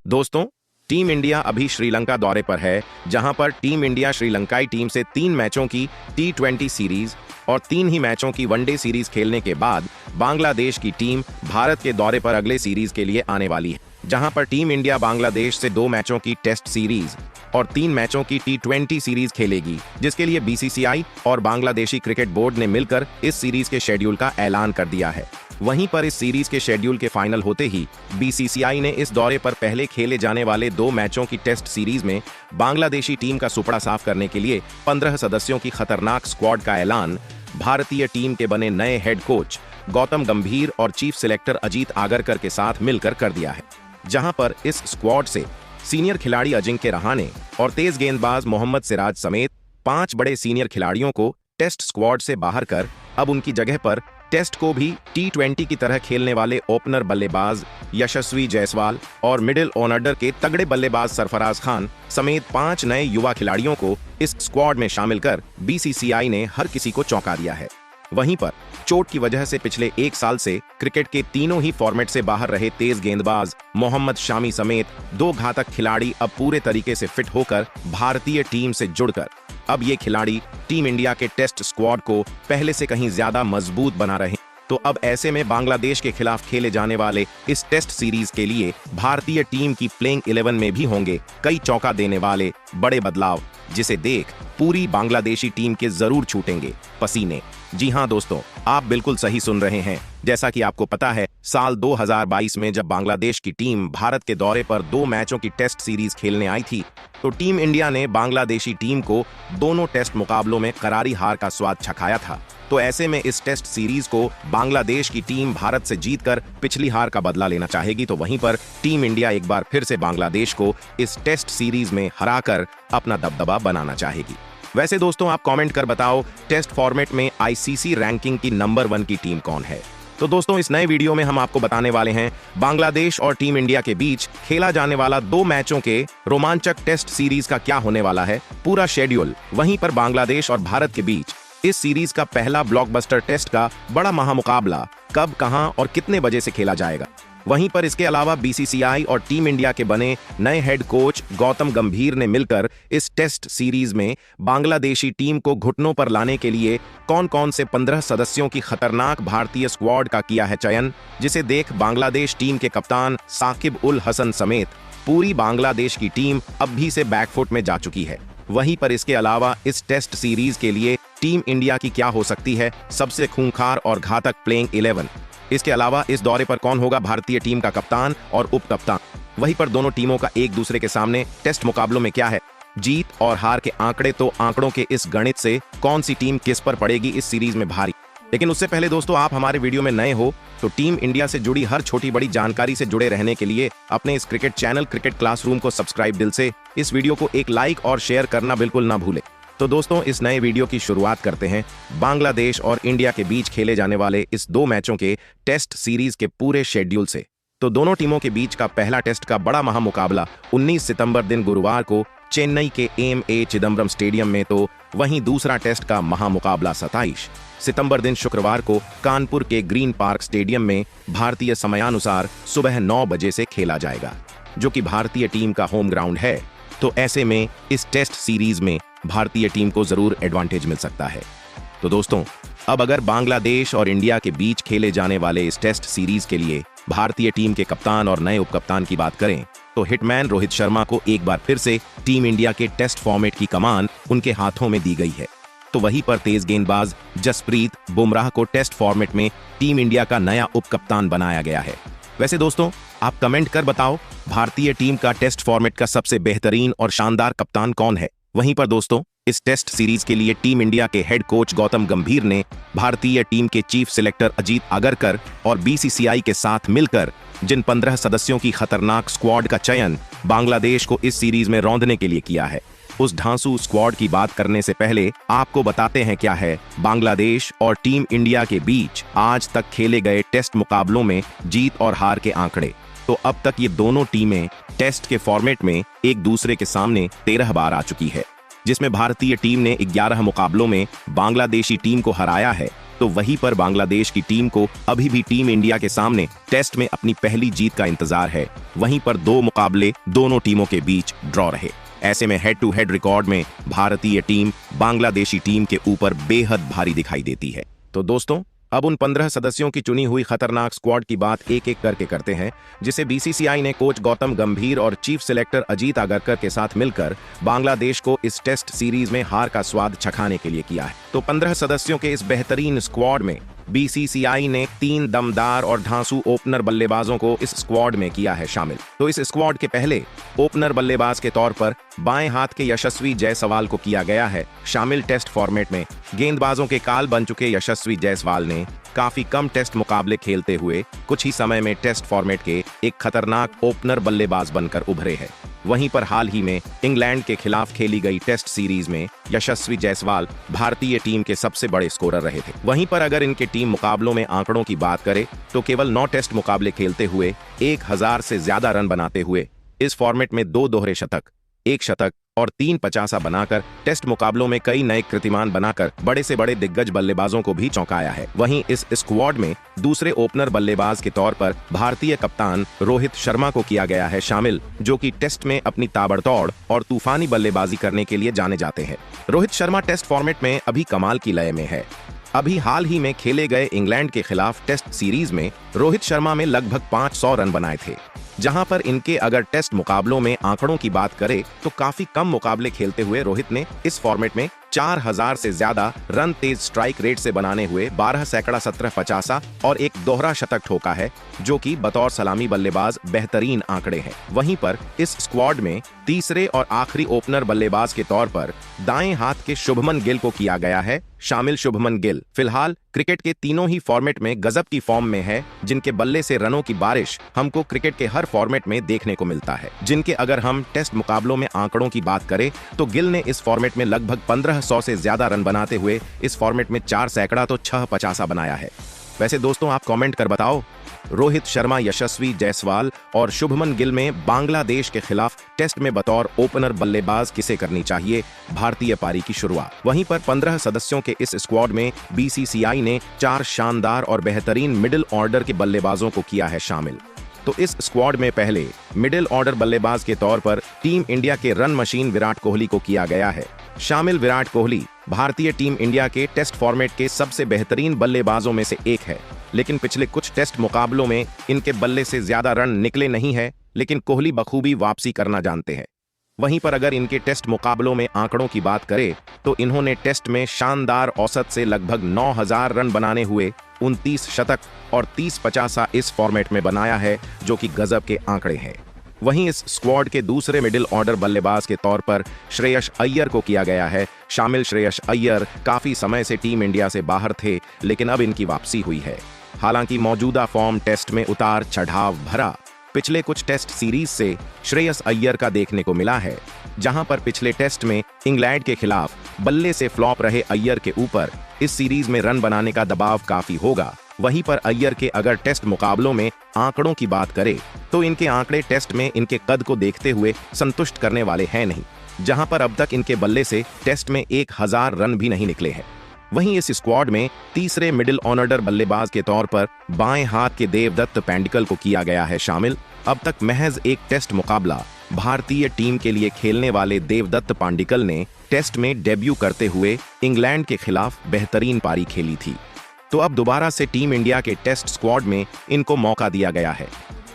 दोस्तों, team India अभी श्रीलंका दौरे पर है, जहां पर टीम इंडिया श्रीलंकाई टीम से 3 मैचों की T20 सीरीज और 3 ही मैचों की वनडे सीरीज खेलने के बाद बांग्लादेश की टीम भारत के दौरे पर अगले सीरीज के लिए आने वाली है, जहां पर टीम इंडिया बांग्लादेश से 2 मैचों की टेस्ट सीरीज और 3 मैचों की T20 सीरीज खेलेगी, जिसके लिए BCCI और बांग्लादेशी क्रिकेट बोर्ड ने मिलकर इस सीरीज के शेड्यूल का ऐलान कर दिया है। वहीं पर इस सीरीज के शेड्यूल के फाइनल होते ही BCCI ने इस दौरे पर पहले खेले जाने वाले 2 मैचों की टेस्ट सीरीज में बांग्लादेशी टीम का सुपड़ा साफ करने के लिए 15 सदस्यों की खतरनाक स्क्वाड का ऐलान भारतीय टीम के बने नए हेड कोच गौतम गंभीर और चीफ सिलेक्टर अजीत आगरकर के साथ मिलकर कर दिया है, जहां पर इस स्क्वाड से सीनियर खिलाड़ी अजिंक्य रहाणे और तेज गेंदबाज मोहम्मद सिराज समेत 5 बड़े सीनियर खिलाड़ियों को टेस्ट स्क्वाड से बाहर कर अब उनकी जगह पर टेस्ट को भी T20 की तरह खेलने वाले ओपनर बल्लेबाज यशस्वी जायसवाल और मिडिल ऑर्डर के तगड़े बल्लेबाज सरफराज खान समेत 5 नए युवा खिलाड़ियों को इस स्क्वाड में शामिल कर BCCI ने हर किसी को चौंका दिया है। वहीं पर चोट की वजह से पिछले 1 साल से क्रिकेट के तीनों ही फॉर्मेट से बाहर रहे तेज गेंदबाज मोहम्मद शामी समेत 2 घातक खिलाड़ी अब पूरे तरीके से फिट होकर भारतीय टीम से जुड़कर अब ये खिलाड़ी टीम इंडिया के टेस्ट स्क्वाड को पहले से कहीं ज्यादा मजबूत बना रहे हैं। तो अब ऐसे में बांग्लादेश के खिलाफ खेले जाने वाले इस टेस्ट सीरीज के लिए भारतीय टीम की प्लेइंग 11 में भी होंगे कई चौंका देने वाले बड़े बदलाव, जिसे देख पूरी बांग्लादेशी टीम के जरूर छूटेंगे पसीने। जी हां दोस्तों, आप बिल्कुल सही सुन रहे हैं। जैसा कि आपको पता है, साल 2022 में जब बांग्लादेश की टीम भारत के दौरे पर 2 मैचों की टेस्ट सीरीज खेलने आई थी, तो टीम इंडिया ने बांग्लादेशी टीम को दोनों टेस्ट मुकाबलों में करारी हार का स्वाद चखाया था। तो ऐसे में इस टेस्ट सीरीज को बांग्लादेश की टीम भारत से जीतकर पिछली हार का बदला लेना चाहेगी, तो वहीं पर टीम इंडिया एक बार फिर से बांग्लादेश को इस टेस्ट सीरीज में हराकर अपना दबदबा बनाना चाहेगी। वैसे दोस्तों, आप कमेंट कर बताओ, टेस्ट फॉर्मेट में ICC रैंकिंग की नंबर 1 की टीम कौन है। तो दोस्तों, इस नए वीडियो में हम आपको बताने वाले हैं बांग्लादेश और टीम इंडिया के बीच खेला जाने वाला 2 मैचों के रोमांचक टेस्ट सीरीज का क्या होने वाला है, पूरा शेड्यूल। वहीं पर बांग्लादेश और भारत के बीच इस सीरीज का पहला ब्लॉकबस्टर टेस्ट का बड़ा महामुकाबला कब, कहां और कितने बजे से खेला जाएगा। वहीं पर इसके अलावा BCCI और टीम इंडिया के बने नए हेड कोच गौतम गंभीर ने मिलकर इस टेस्ट सीरीज में बांग्लादेशी टीम को घुटनों पर लाने के लिए कौन कौन से 15 सदस्यों की खतरनाक भारतीय स्क्वाड का किया है चयन, जिसे देख बांग्लादेश टीम के कप्तान साकिब उल हसन समेत पूरी बांग्लादेश की टीम अब भी से बैकफुट में जा चुकी है। वहीं पर इसके अलावा इस टेस्ट सीरीज के लिए टीम इंडिया की क्या हो सकती है सबसे खूंखार और घातक प्लेइंग 11। इसके अलावा इस दौरे पर कौन होगा भारतीय टीम का कप्तान और उप कप्तान। वहीं पर दोनों टीमों का एक दूसरे के सामने टेस्ट मुकाबलों में क्या है जीत और हार के आंकड़े, तो आंकड़ों के इस गणित से कौन सी टीम किस पर पड़ेगी इस सीरीज में भारी। लेकिन उससे पहले दोस्तों, आप हमारे वीडियो में नए हो तो टीम इंडिया से जुड़ी हर छोटी बड़ी जानकारी से जुड़े रहने के लिए अपने इस क्रिकेट चैनल क्रिकेट क्लासरूम को सब्सक्राइब दिल से, इस वीडियो को एक लाइक और शेयर करना बिल्कुल ना भूले। तो दोस्तों, इस नए वीडियो की शुरुआत करते हैं बांग्लादेश और इंडिया के बीच खेले जाने वाले इस 2 मैचों के टेस्ट सीरीज के पूरे शेड्यूल से। तो दोनों टीमों के बीच का पहला टेस्ट का बड़ा महामुकाबला 19 सितंबर दिन गुरुवार को चेन्नई के AM-A चिदम्बरम स्टेडियम में, तो वहीं दूसरा टेस्ट का महामुकाबला 27 सितंबर दिन शुक्रवार को कानपुर के ग्रीन पार्क स्टेडियम में भारतीय समयानुसार सुबह 9 बजे से खेला जाएगा, जो कि भारतीय टीम का होम ग्राउंड है। तो ऐसे में इस टेस्ट सीरीज में भारतीय टीम को जरूर एडवांटेज मिल सकता है। तो दोस्तों, अब अगर बांग्लादेश और इंडिया के बीच खेले जाने वाले इस टेस्ट सीरीज के लिए भारतीय टीम के कप्तान और नए उपकप्तान की बात करें, तो हिटमैन रोहित शर्मा को एक बार फिर से टीम इंडिया के टेस्ट फॉर्मेट की कमान उनके हाथों में दी गई है। तो वहीं पर तेज गेंदबाज जसप्रीत बुमराह को टेस्ट फॉर्मेट में टीम इंडिया का नया उपकप्तान बनाया गया है। वैसे दोस्तों, आप कमेंट कर बताओ, भारतीय टीम का टेस्ट फॉर्मेट का सबसे बेहतरीन और शानदार कप्तान कौन है। वहीं पर दोस्तों, इस टेस्ट सीरीज के लिए टीम इंडिया के हेड कोच गौतम गंभीर ने भारतीय टीम के चीफ सिलेक्टर अजीत आगरकर और BCCI के साथ मिलकर जिन 15 सदस्यों की खतरनाक स्क्वाड का चयन बांग्लादेश को इस सीरीज में रौंदने के लिए किया है, उस ढांसू स्क्वाड की बात करने से पहले आपको बताते हैं क्या है बांग्लादेश और टीम इंडिया के बीच आज तक खेले गए टेस्ट मुकाबलों में जीत और हार के आंकड़े। तो अब तक ये दोनों टीमें टेस्ट के फॉर्मेट में एक दूसरे के सामने 13 बार आ चुकी है, जिसमें भारतीय टीम ने 11 मुकाबलों में बांग्लादेशी टीम को हराया है तो वहीं पर बांग्लादेश की टीम को अभी भी टीम इंडिया के सामने टेस्ट में अपनी पहली जीत का इंतजार है। वहीं पर 2 मुकाबले दोनों टीमों के बीच ड्रॉ रहे। ऐसे में हेड टू हेड रिकॉर्ड में भारतीय टीम बांग्लादेशी टीम के ऊपर बेहद भारी दिखाई देती है। तो दोस्तों, अब उन 15 सदस्यों की चुनी हुई खतरनाक स्क्वाड की बात एक एक करके करते हैं, जिसे बीसीसीआई ने कोच गौतम गंभीर और चीफ सिलेक्टर अजीत आगरकर के साथ मिलकर बांग्लादेश को इस टेस्ट सीरीज में हार का स्वाद चखाने के लिए किया है। तो 15 सदस्यों के इस बेहतरीन स्क्वाड में बीसीसीआई ने 3 दमदार और धांसू ओपनर बल्लेबाजों को इस स्क्वाड में किया है शामिल। तो इस स्क्वाड के पहले ओपनर बल्लेबाज के तौर पर बाएं हाथ के यशस्वी जायसवाल को किया गया है शामिल। टेस्ट फॉर्मेट में गेंदबाजों के काल बन चुके यशस्वी जायसवाल ने काफी कम टेस्ट मुकाबले खेलते हुए कुछ ही समय में टेस्ट फॉर्मेट के एक खतरनाक ओपनर बल्लेबाज बनकर उभरे हैं। वहीं पर हाल ही में इंग्लैंड के खिलाफ खेली गई टेस्ट सीरीज में यशस्वी जायसवाल भारतीय टीम के सबसे बड़े स्कोरर रहे थे। वहीं पर अगर इनके टीम मुकाबलों में आंकड़ों की बात करें तो केवल 9 टेस्ट मुकाबले खेलते हुए 1000 से ज्यादा रन बनाते हुए इस फॉर्मेट में 2 दोहरे शतक, 1 शतक और 3 पचासा बनाकर टेस्ट मुकाबलों में कई नए कीर्तिमान बनाकर बड़े से बड़े दिग्गज बल्लेबाजों को भी चौंकाया है। वहीं इस स्क्वाड में दूसरे ओपनर बल्लेबाज के तौर पर भारतीय कप्तान रोहित शर्मा को किया गया है शामिल, जो कि टेस्ट में अपनी ताबड़तोड़ और तूफानी बल्लेबाजी करने के लिए जाने जाते हैं। रोहित शर्मा टेस्ट फॉर्मेट में अभी कमाल की लय में है। अभी हाल ही में खेले गए इंग्लैंड के खिलाफ टेस्ट सीरीज में रोहित शर्मा में लगभग 500 रन बनाए थे, जहां पर इनके अगर टेस्ट मुकाबलों में आंकड़ों की बात करें तो काफी कम मुकाबले खेलते हुए रोहित ने इस फॉर्मेट में 4000 से ज्यादा रन तेज स्ट्राइक रेट से बनाने हुए 12 सैकड़ा 17 पचासा और एक दोहरा शतक ठोका है, जो कि बतौर सलामी बल्लेबाज बेहतरीन आंकड़े हैं। वहीं पर इस स्क्वाड में तीसरे और आखिरी ओपनर बल्लेबाज के तौर पर दाएं हाथ के शुभमन गिल को किया गया है शामिल। शुभमन गिल फिलहाल क्रिकेट के तीनों ही फॉर्मेट में गजब की फॉर्म में है, जिनके बल्ले से रनों की बारिश हमको क्रिकेट के हर फॉर्मेट में देखने को मिलता है। जिनके अगर हम टेस्ट मुकाबलों में आंकड़ों की बात करें तो गिल ने इस फॉर्मेट में लगभग 1500 से ज्यादा रन बनाते हुए इस फॉर्मेट में 4 सैकड़ा तो 6 पचासा बनाया है। वैसे दोस्तों, आप कमेंट कर बताओ, रोहित शर्मा, यशस्वी जायसवाल और शुभमन गिल में बांग्लादेश के खिलाफ टेस्ट में बतौर ओपनर बल्लेबाज किसे करनी चाहिए भारतीय पारी की शुरुआत। वहीं पर 15 सदस्यों के इस स्क्वाड में बीसीसीआई ने 4 शानदार और बेहतरीन मिडिल ऑर्डर के बल्लेबाजों को किया है शामिल। तो इस स्क्वाड में पहले मिडिल ऑर्डर बल्लेबाज के तौर पर टीम इंडिया के रन मशीन विराट कोहली को किया गया है शामिल। विराट कोहली भारतीय टीम इंडिया के टेस्ट फॉर्मेट के सबसे बेहतरीन बल्लेबाजों में से एक है, लेकिन पिछले कुछ टेस्ट मुकाबलों में इनके बल्ले से ज्यादा रन निकले नहीं है, लेकिन कोहली बखूबी वापसी करना जानते हैं। वहीं पर अगर इनके टेस्ट मुकाबलों में आंकड़ों की बात करें तो इन्होंने टेस्ट में शानदार औसत से लगभग 9000 रन बनाने हुए 29 शतक और 30 पचासा इस फॉर्मेट में बनाया है, जो कि गजब के आंकड़े हैं। वहीं इस स्क्वाड के दूसरे मिडिल ऑर्डर बल्लेबाज के तौर पर श्रेयस अय्यर को किया गया है शामिल। श्रेयस अय्यर काफी समय से टीम इंडिया से बाहर थे, लेकिन अब इनकी वापसी हुई है। हालांकि मौजूदा फॉर्म टेस्ट में उतार चढ़ाव भरा पिछले कुछ टेस्ट सीरीज से श्रेयस अय्यर का देखने को मिला है, जहां पर पिछले टेस्ट में इंग्लैंड के खिलाफ बल्ले से फ्लॉप रहे अय्यर के ऊपर इस सीरीज में रन बनाने का दबाव काफी होगा। वहीं पर अय्यर के अगर टेस्ट मुकाबलों में आंकड़ों की बात करें तो इनके आंकड़े टेस्ट में इनके कद को देखते हुए संतुष्ट करने वाले हैं नहीं, जहां पर अब तक इनके बल्ले से टेस्ट में 1000 रन भी नहीं निकले हैं। वहीं इस स्क्वाड में तीसरे मिडिल ऑर्डर बल्लेबाज के तौर पर बाएं हाथ के देवदत्त पैंडिकल को किया गया है शामिल। अब तक महज एक टेस्ट मुकाबला भारतीय टीम के लिए खेलने वाले देवदत्त पांडिकल ने टेस्ट में डेब्यू करते हुए इंग्लैंड के खिलाफ बेहतरीन पारी खेली थी। तो अब दोबारा से टीम इंडिया के टेस्ट स्क्वाड में इनको मौका दिया गया है।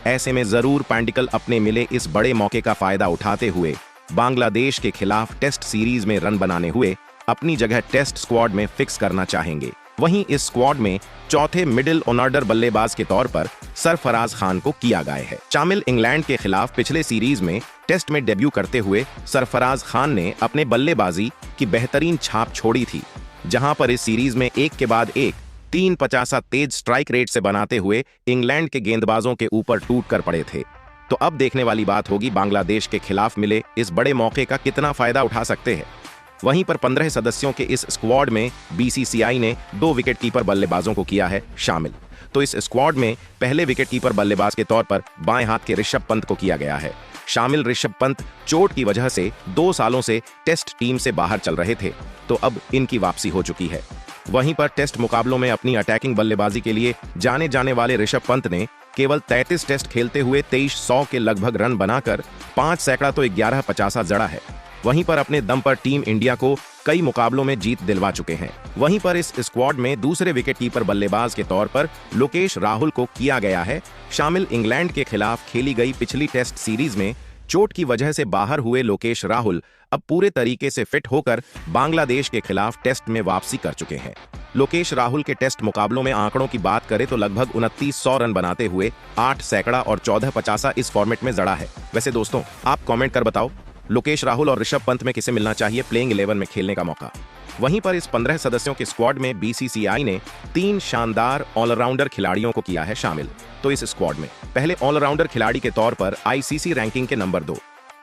ऐसे में जरूर पैंडिकल अपने मिले इस बड़े मौके का फायदा उठाते हुए बांग्लादेश के खिलाफ टेस्ट सीरीज में रन बनाने हुए अपनी जगह टेस्ट स्क्वाड में फिक्स करना चाहेंगे। वहीं इस स्क्वाड में चौथे मिडिल ऑर्डर बल्लेबाज के तौर पर सरफराज खान को किया गया है शामिल। इंग्लैंड के खिलाफ पिछले सीरीज में टेस्ट में डेब्यू करते हुए सरफराज खान ने अपने बल्लेबाजी की बेहतरीन छाप छोड़ी थी, जहां पर इस सीरीज में एक के बाद एक 3 पचासा तेज स्ट्राइक रेट से बनाते हुए इंग्लैंड के गेंदबाजों के ऊपर टूट कर पड़े थे। तो अब देखने वाली बात होगी बांग्लादेश के खिलाफ मिले इस बड़े मौके का कितना फायदा उठा सकते हैं। वहीं पर 15 सदस्यों के इस स्क्वाड में बीसीसीआई ने 2 विकेटकीपर बल्लेबाजों को किया है शामिल। तो इस स्क्वाड में पहले विकेटकीपर बल्लेबाज के तौर पर बाएं हाथ के ऋषभ पंत को किया गया है शामिल। ऋषभ पंत चोट की वजह से 2 सालों से टेस्ट टीम से बाहर चल रहे थे, तो अब इनकी वापसी हो चुकी है। वहीं पर टेस्ट मुकाबलों में अपनी अटैकिंग बल्लेबाजी के लिए जाने जाने वाले ऋषभ पंत ने केवल 33 टेस्ट खेलते हुए 2300 के लगभग रन बनाकर 5 सैकड़ा तो 11 पचासा जड़ा है। वहीं पर अपने दम पर टीम इंडिया को कई मुकाबलों में जीत दिलवा चुके हैं। वहीं पर इस स्क्वाड में दूसरे विकेटकीपर बल्लेबाज के तौर पर लोकेश राहुल को किया गया है शामिल। इंग्लैंड के खिलाफ खेली गई पिछली टेस्ट सीरीज में चोट की वजह से बाहर हुए लोकेश राहुल अब पूरे तरीके से फिट होकर बांग्लादेश के खिलाफ टेस्ट में वापसी कर चुके हैं। लोकेश राहुल के टेस्ट मुकाबलों में आंकड़ों की बात करें तो लगभग 2900 रन बनाते हुए 8 सैकड़ा और 14 पचासा इस फॉर्मेट में जड़ा है। वैसे दोस्तों, आप कमेंट कर बताओ, लोकेश राहुल और ऋषभ पंत में किसे मिलना चाहिए प्लेइंग 11 में खेलने का मौका। वहीं पर इस 15 सदस्यों के स्क्वाड में बीसीसीआई ने 3 शानदार ऑलराउंडर खिलाड़ियों को किया है शामिल। तो इस स्क्वाड में पहले ऑलराउंडर खिलाड़ी के तौर पर आईसीसी रैंकिंग के नंबर 2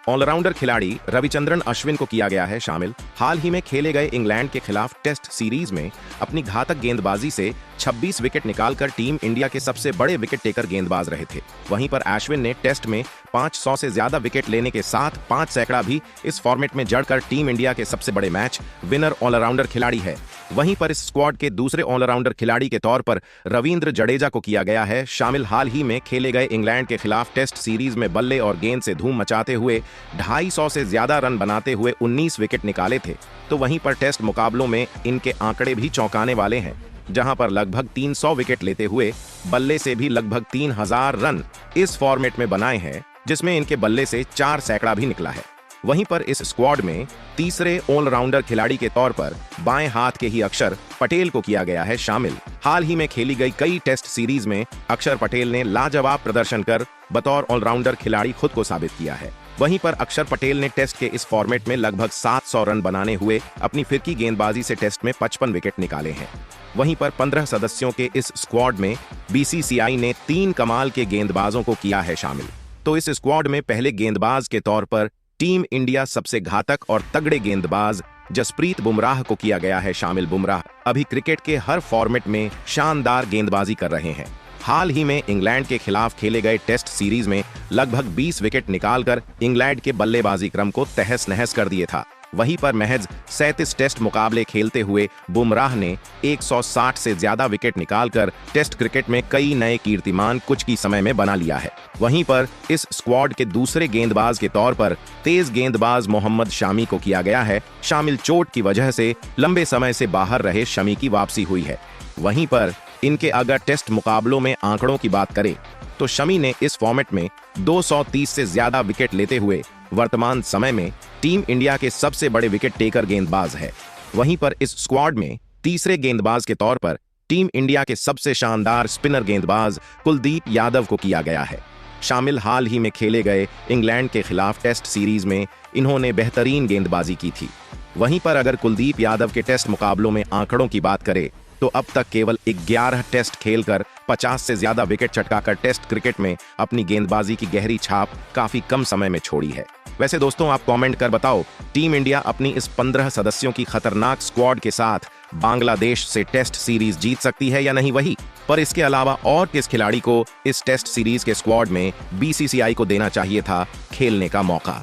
ऑलराउंडर खिलाड़ी रविचंद्रन अश्विन को किया गया है शामिल। हाल ही में खेले गए इंग्लैंड के खिलाफ टेस्ट सीरीज में अपनी घातक गेंदबाजी से 26 विकेट निकालकर टीम इंडिया के सबसे बड़े विकेट टेकर गेंदबाज रहे थे। वहीं पर अश्विन ने टेस्ट में 500 से ज्यादा विकेट लेने के साथ 5 सैकड़ा भी इस फॉर्मेट में जड़कर टीम इंडिया के सबसे बड़े मैच विनर ऑलराउंडर खिलाड़ी है। वहीं पर इस स्क्वाड के दूसरे ऑलराउंडर खिलाड़ी के तौर पर रविंद्र जडेजा को किया गया है शामिल। हाल ही में खेले गए इंग्लैंड के खिलाफ टेस्ट सीरीज में बल्ले और गेंद से धूम मचाते हुए 250 से ज्यादा रन बनाते हुए 19 विकेट निकाले थे। तो वहीं पर टेस्ट मुकाबलों में इनके आंकड़े भी चौंकाने वाले हैं, जहां पर लगभग 300 विकेट लेते हुए बल्ले से भी लगभग 3000 रन इस फॉर्मेट में बनाए हैं, जिसमें इनके बल्ले से 4 सैकड़ा भी निकला है। वहीं पर इस स्क्वाड में तीसरे ऑलराउंडर खिलाड़ी के तौर पर बाएं हाथ के ही अक्षर पटेल को किया गया है शामिल। हाल ही में खेली गई कई टेस्ट सीरीज में अक्षर पटेल ने लाजवाब प्रदर्शन कर बतौर ऑलराउंडर खिलाड़ी खुद को साबित किया है। वहीं पर अक्षर पटेल ने टेस्ट के इस फॉर्मेट में लगभग 700 रन बनाने हुए अपनी फिरकी गेंदबाजी से टेस्ट में 55 विकेट निकाले हैं। वहीं पर 15 सदस्यों के इस स्क्वाड में बीसीसीआई ने 3 कमाल के गेंदबाजों को किया है शामिल। तो इस स्क्वाड में पहले गेंदबाज के तौर पर टीम इंडिया सबसे घातक और तगड़े गेंदबाज जसप्रीत बुमराह को किया गया है शामिल। बुमराह अभी क्रिकेट के हर फॉर्मेट में शानदार गेंदबाजी कर रहे हैं। हाल ही में इंग्लैंड के खिलाफ खेले गए टेस्ट सीरीज में लगभग 20 विकेट निकालकर इंग्लैंड के बल्लेबाजी क्रम को तहस नहस कर दिया था। वहीं पर महज 37 टेस्ट मुकाबले खेलते हुए बुमराह ने 160 से ज्यादा विकेट निकालकर टेस्ट क्रिकेट में कई नए कीर्तिमान कुछ ही समय में बना लिया है। वहीं पर इस स्क्वाड के दूसरे गेंदबाज के तौर पर तेज गेंदबाज मोहम्मद शामी को किया गया है शामिल। चोट की वजह से लंबे समय से बाहर रहे शमी की वापसी हुई है। वहीं पर इनके अगर टेस्ट मुकाबलों में आंकड़ों की बात करें तो शमी ने इस फॉर्मेट में 230 से ज्यादा विकेट लेते हुए वर्तमान समय में टीम इंडिया के सबसे बड़े विकेट टेकर गेंदबाज है। वहीं पर इस स्क्वाड में तीसरे गेंदबाज के तौर पर टीम इंडिया के सबसे शानदार स्पिनर गेंदबाज कुलदीप यादव को किया गया है शामिल। हाल ही में खेले गए इंग्लैंड के खिलाफ टेस्ट सीरीज में इन्होंने बेहतरीन गेंदबाजी की थी। वहीं पर अगर कुलदीप यादव के टेस्ट मुकाबलों में आंकड़ों की बात करें तो अब तक केवल 11 टेस्ट खेलकर 50 से ज्यादा विकेट चटकाकर टेस्ट क्रिकेट में अपनी गेंदबाजी की गहरी छाप काफी कम समय में छोड़ी है। वैसे दोस्तों, आप कमेंट कर बताओ, टीम इंडिया अपनी इस 15 सदस्यों की खतरनाक स्क्वाड के साथ बांग्लादेश से टेस्ट सीरीज जीत सकती है या नहीं। वही पर इसके अलावा और किस खिलाड़ी को इस टेस्ट सीरीज के स्क्वाड में बीसीसीआई को देना चाहिए था खेलने का मौका।